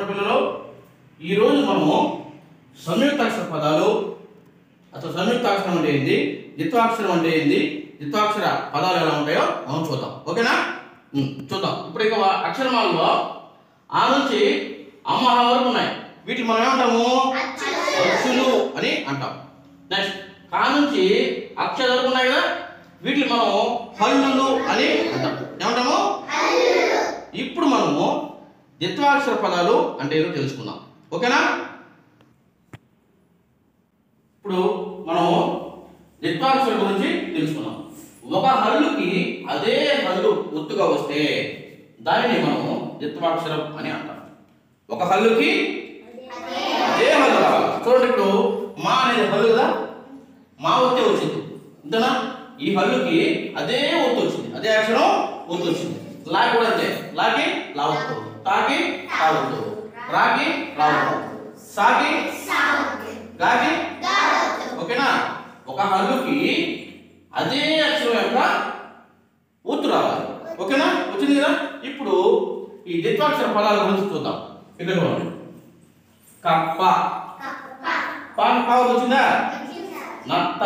చూడండి పిల్లలు, ఈరోజు మనము సంయుక్తాక్షర పదాలు అసలు సంయుక్తాక్షరం అంటే ఏంది, ద్విత్వాక్షరం అంటే ఏంది, ద్విత్వాక్షర పదాలు ఎలా ఉంటాయో మనం చూద్దాం. ఓకేనా? చూద్దాం. ఇప్పుడు ఇక అక్షరమాలలో ఆ నుంచి అమ్మ వరకు ఉన్నాయి. వీటిని మనం ఏమంటాము? అచ్చులు అని అంటాం. నెక్స్ట్ కా నుంచి అక్ష వరకు ఉన్నాయి కదా, వీటిని మనం హల్లులు అని అంటాం. ఏమంటాము? ఇప్పుడు మనము ద్విత్వాక్షర పదాలు అంటే ఏదో తెలుసుకుందాం. ఓకేనా? ఇప్పుడు మనము ద్విత్వాక్షరం గురించి తెలుసుకుందాం. ఒక హల్లుకి అదే హల్లు ఒత్తుగా వస్తే దానిని మనము ద్విత్వాక్షరం అని అంటాం. ఒక హల్లుకి అదే హల్లు రావాలి. చూడండి, ఇప్పుడు మా అనేది హల్లు కదా, మా ఒత్తే వచ్చింది అంతేనా? ఈ హల్లుకి అదే ఒత్తు వచ్చింది, అదే అక్షరం ఒత్తు వచ్చింది. లా కూడా అంతే, లాకి లావత్తు, తాకి తావత్తు, రాకి రావత్తు, సాకి గాకి. ఓకేనా? ఒక హల్లుకి అదే అక్షరం యొక్క ఒత్తు రావాలి. ఓకేనా? వచ్చింది కదా. ఇప్పుడు ఈ ద్విత్వాక్షర పదాల గురించి చూద్దాం. ఇక్కడ చూడండి, కప్ప, పాకి పావత్ వచ్చిందా? నత్త,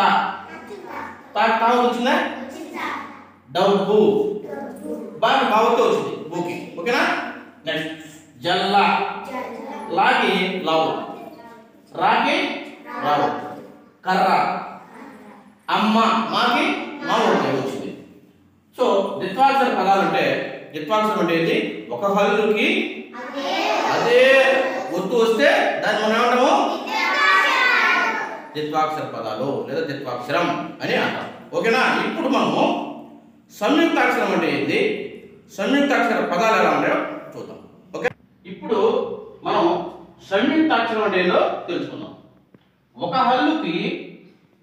తాకి తావత్ వచ్చిందా? డబ్బు, బాకి బావత్ వచ్చింది, బూకి. ఓకేనా? నెక్స్ట్ జల్ల, లాకి లావు, రాకి రావు, కర్ర, అమ్మ, మాకి మా వచ్చింది. సో ద్విత్వాక్షర పదాలు అంటే, ద్విత్వాక్షరం అంటే ఏంటి? ఒక హల్లుకి అదే ఒత్తు వస్తే దాన్ని మనం ఏమంటాము? ద్విత్వాక్షర పదాలు లేదా ద్విత్వాక్షరం అని అంటాం. ఓకేనా? ఇప్పుడు మనము సంయుక్తాక్షరం అంటే ఏంటి, సంయుక్తాక్షర పదాలు ఎలా ఉంటాయో చూద్దాం. ఓకే, ఇప్పుడు మనం సంయుక్తాక్షరం అంటే ఏంటో తెలుసుకుందాం. ఒక హల్లుకి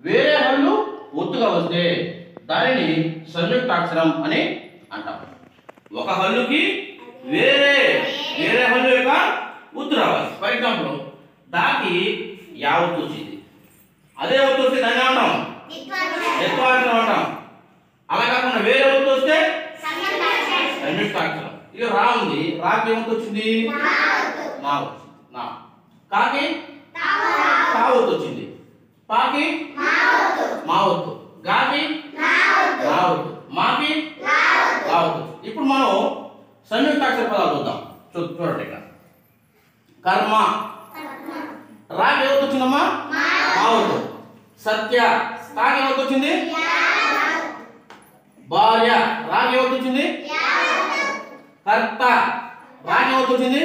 వేరే హల్లు ఒత్తుగా వస్తే దానిని సంయుక్తాక్షరం అని అంటాం. ఒక హల్లుకి వేరే హల్లు యొక్క ఒత్తు రావాలి. ఫర్ ఎగ్జాంపుల్ దాకి యావత్తు వచ్చింది, అదే ఒత్తు వస్తే దాన్ని ఏమంటాం? ద్విత్వాక్షరం అంటాం. అలా కాకుండా వేరే ఒత్తు వస్తే సంయుక్తాక్షరం. ఇక రా ఉంది, రాకి ఏమొత్తు వచ్చింది? నా వచ్చింది, నా. కాకి తావత్తు వచ్చింది, పాకి మా వత్తు, గాకి నా వత్తు, మాకి లావత్తు. ఇప్పుడు మనం సంయుక్తాక్షర పదాలు చూద్దాం. చూడండి, ఇక్కడ కర్మ, రాకి ఏమొత్తు వచ్చిందమ్మా? మా వత్తు. సత్య, కాకి ఏమొత్తు వచ్చింది? భార్య, రాకి ఏమొత్తు వచ్చింది? కర్త, రాకి ఏమొత్తు వచ్చింది?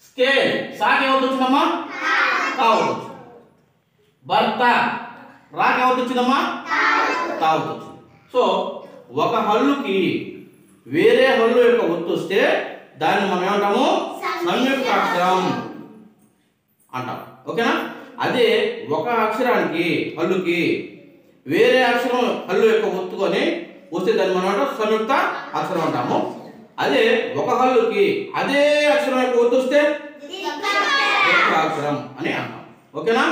స్కేల్, సాకి ఏమొత్తు వచ్చిందమ్మా? కావత్తు. భర్త, రాకి ఏమొత్తు వచ్చిందమ్మా? కావత్తు వచ్చింది. సో ఒక హల్లుకి వేరే హల్లు యొక్క ఒత్తు వస్తే దాన్ని మనం ఏమంటాము? సంయుక్తాక్షరం అంటాం. ఓకేనా? అదే ఒక అక్షరానికి హల్లుకి వేరే అక్షరం హల్లు యొక్క ఒత్తుకొని వస్తే దాన్ని మనం ఏమంటాం? సంయుక్త అక్షరం అంటాము. అదే ఒక హల్లుకి అదే అక్షరం యొక్క ఒత్తు వస్తే ద్విత్వాక్షరం అని అంటాం. ఓకేనా?